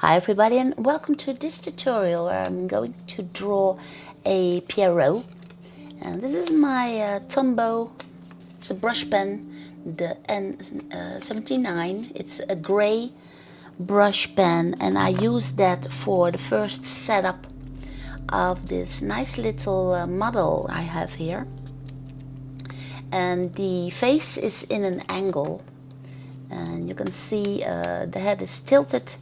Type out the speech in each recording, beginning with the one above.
Hi everybody, and welcome to this tutorial where I'm going to draw a Pierrot. And this is my Tombow. It's a brush pen, the N79. It's a gray brush pen, and I use that for the first setup of this nice little model I have here. And the face is in an angle, and you can see the head is tilted.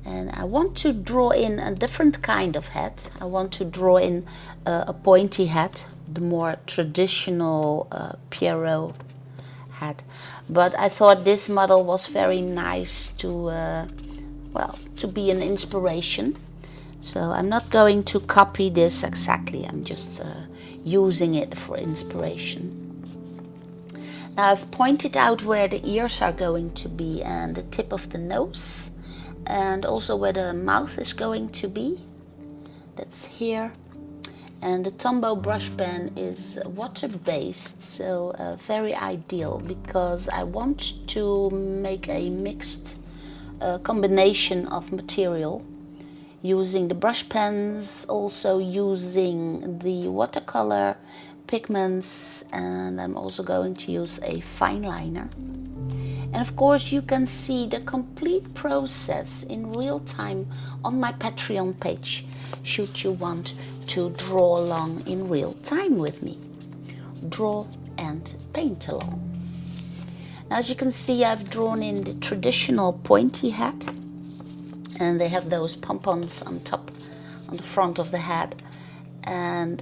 And I want to draw in a different kind of head. I want to draw in a pointy head, the more traditional Pierrot head. But I thought this model was very nice to, to be an inspiration. So I'm not going to copy this exactly. I'm just using it for inspiration. Now I've pointed out where the ears are going to be and the tip of the nose. And also where the mouth is going to be. That's here. And the Tombow brush pen is water-based, so very ideal, because I want to make a mixed combination of material, using the brush pens, also using the watercolor pigments, and I'm also going to use a fine liner. And of course you can see the complete process in real time on my Patreon page, should you want to draw along in real time with me. Draw and paint along. Now, as you can see, I've drawn in the traditional pointy head, and they have those pompons on top, on the front of the head. And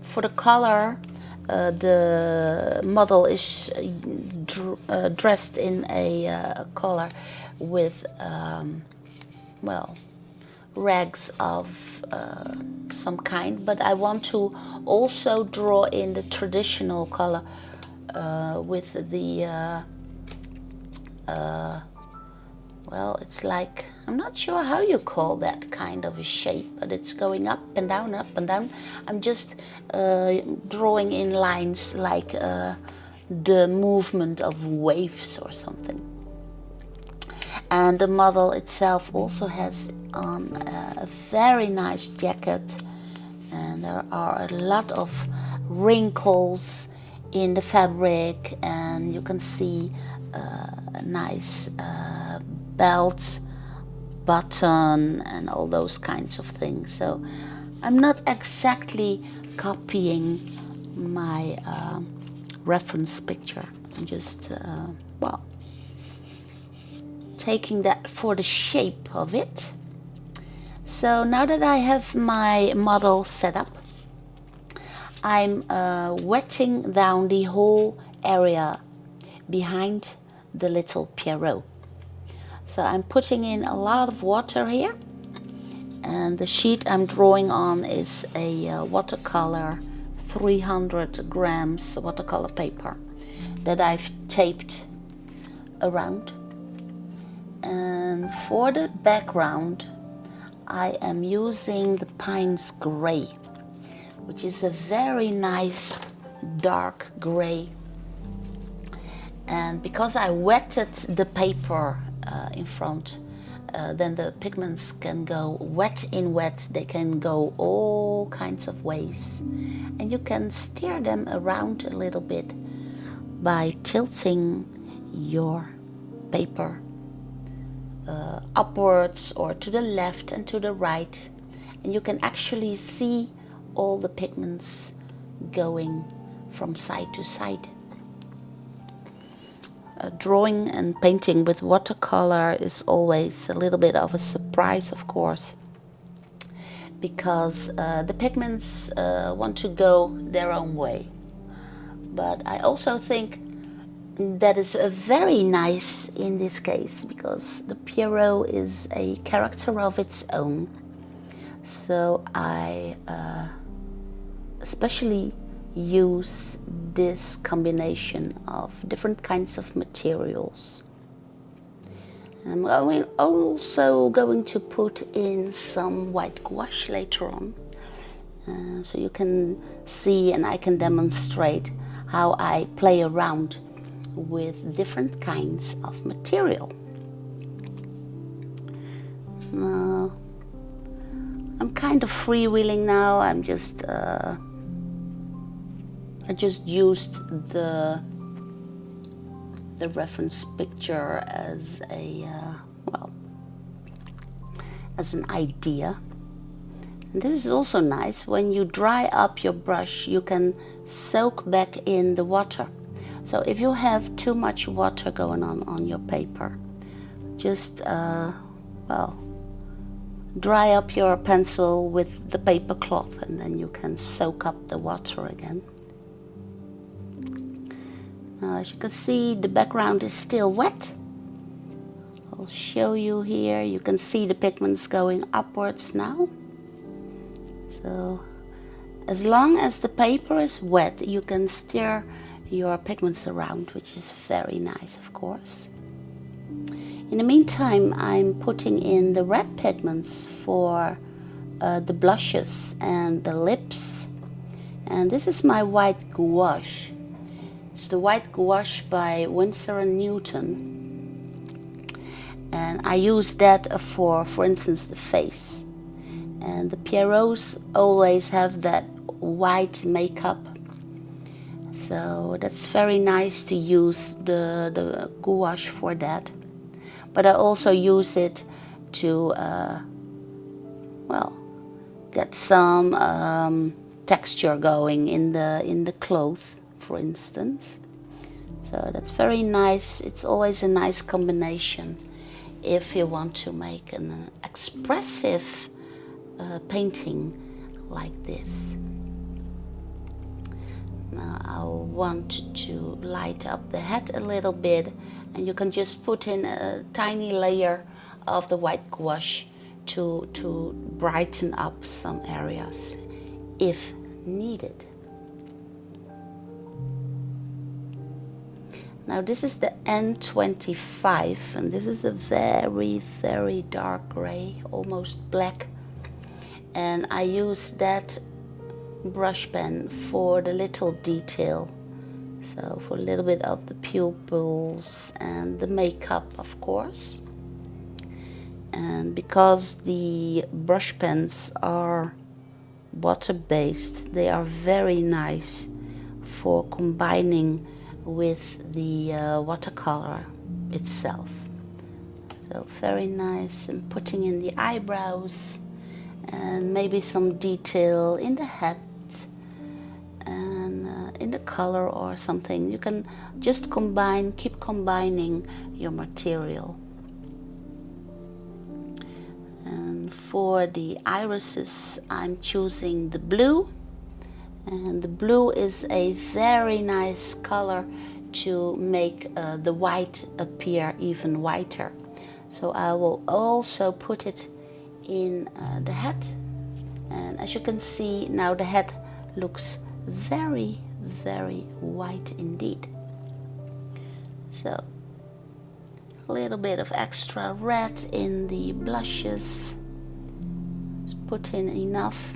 for the color, the model is dressed in a collar with rags of some kind, but I want to also draw in the traditional color with the it's like, I'm not sure how you call that kind of a shape, but it's going up and down, up and down. I'm just drawing in lines like the movement of waves or something. And the model itself also has on a very nice jacket, and there are a lot of wrinkles in the fabric, and you can see a nice belt, button, and all those kinds of things. So I'm not exactly copying my reference picture. I'm just taking that for the shape of it. So now that I have my model set up, I'm wetting down the whole area behind the little Pierrot. So I'm putting in a lot of water here, and the sheet I'm drawing on is a watercolor 300 grams watercolor paper that I've taped around. And for the background, I am using the Pines Gray, which is a very nice dark gray. And because I wetted the paper in front, then the pigments can go wet in wet. They can go all kinds of ways, and you can steer them around a little bit by tilting your paper upwards or to the left and to the right, and you can actually see all the pigments going from side to side. Drawing and painting with watercolor is always a little bit of a surprise, of course, because the pigments want to go their own way. But I also think that is very nice in this case, because the Pierrot is a character of its own. So I especially use this combination of different kinds of materials. I'm also going to put in some white gouache later on, so you can see and I can demonstrate how I play around with different kinds of material. Now, I'm kind of freewheeling now. I just used the reference picture as a well, as an idea. And this is also nice. When you dry up your brush, you can soak back in the water. So if you have too much water going on your paper, just well, dry up your pencil with the paper cloth, and then you can soak up the water again. Now, as you can see, the background is still wet. I'll show you here. You can see the pigments going upwards now. So as long as the paper is wet, you can stir your pigments around, which is very nice, of course. In the meantime, I'm putting in the red pigments for the blushes and the lips. And this is my white gouache. It's the white gouache by Winsor & Newton. And I use that for instance, the face. And the Pierrots always have that white makeup. So that's very nice to use the gouache for that. But I also use it to, well, get some texture going in the cloth, for instance. So that's very nice. It's always a nice combination if you want to make an expressive painting like this. Now I want to light up the head a little bit, and you can just put in a tiny layer of the white gouache to brighten up some areas if needed. Now this is the N25, and this is a very, very dark gray, almost black. And I use that brush pen for the little detail. So for a little bit of the pupils and the makeup, of course. And because the brush pens are water-based, they are very nice for combining with the watercolor itself. So very nice. And putting in the eyebrows and maybe some detail in the head and in the color or something. You can just keep combining your material. And for the irises, I'm choosing the blue. And the blue is a very nice color to make the white appear even whiter. So I will also put it in the head. And as you can see, now the head looks very, very white indeed. So a little bit of extra red in the blushes. Just put in enough.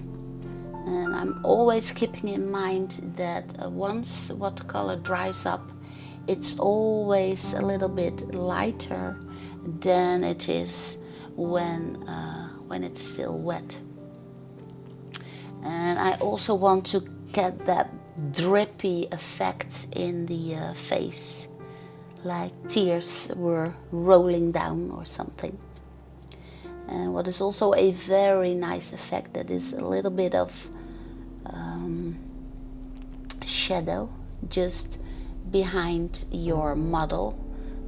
And I'm always keeping in mind that once watercolor dries up, it's always a little bit lighter than it is when it's still wet. And I also want to get that drippy effect in the face, like tears were rolling down or something. And what is also a very nice effect, that is a little bit of shadow just behind your model,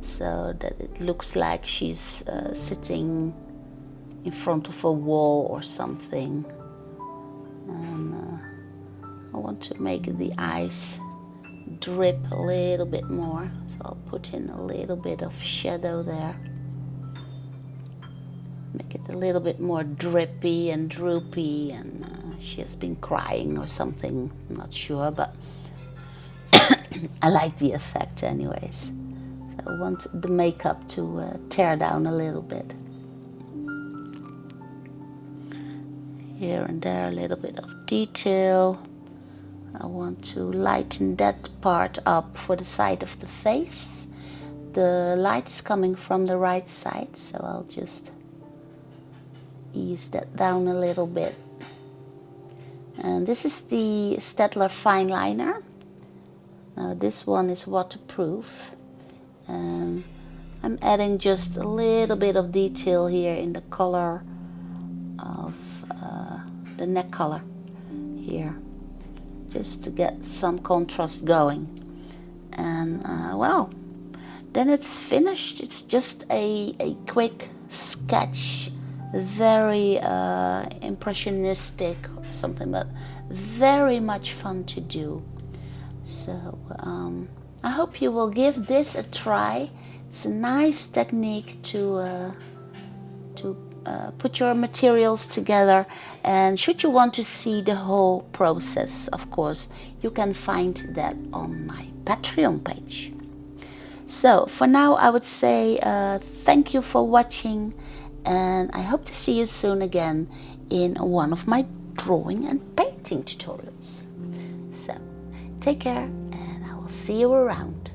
so that it looks like she's sitting in front of a wall or something. And I want to make the eyes drip a little bit more, so I'll put in a little bit of shadow there. Make it a little bit more drippy and droopy, and she has been crying or something, I'm not sure, but I like the effect anyways. So I want the makeup to tear down a little bit. Here and there a little bit of detail. I want to lighten that part up for the side of the face. The light is coming from the right side, so I'll just ease that down a little bit. And this is the Staedtler fine liner. Now this one is waterproof, and I'm adding just a little bit of detail here in the color of the neck color here, just to get some contrast going. And well, then it's finished. It's just a quick sketch, very impressionistic or something, but very much fun to do. So I hope you will give this a try. It's a nice technique to put your materials together, and should you want to see the whole process, of course, you can find that on my Patreon page. So for now, I would say thank you for watching, and I hope to see you soon again in one of my drawing and painting tutorials. So take care, and I will see you around.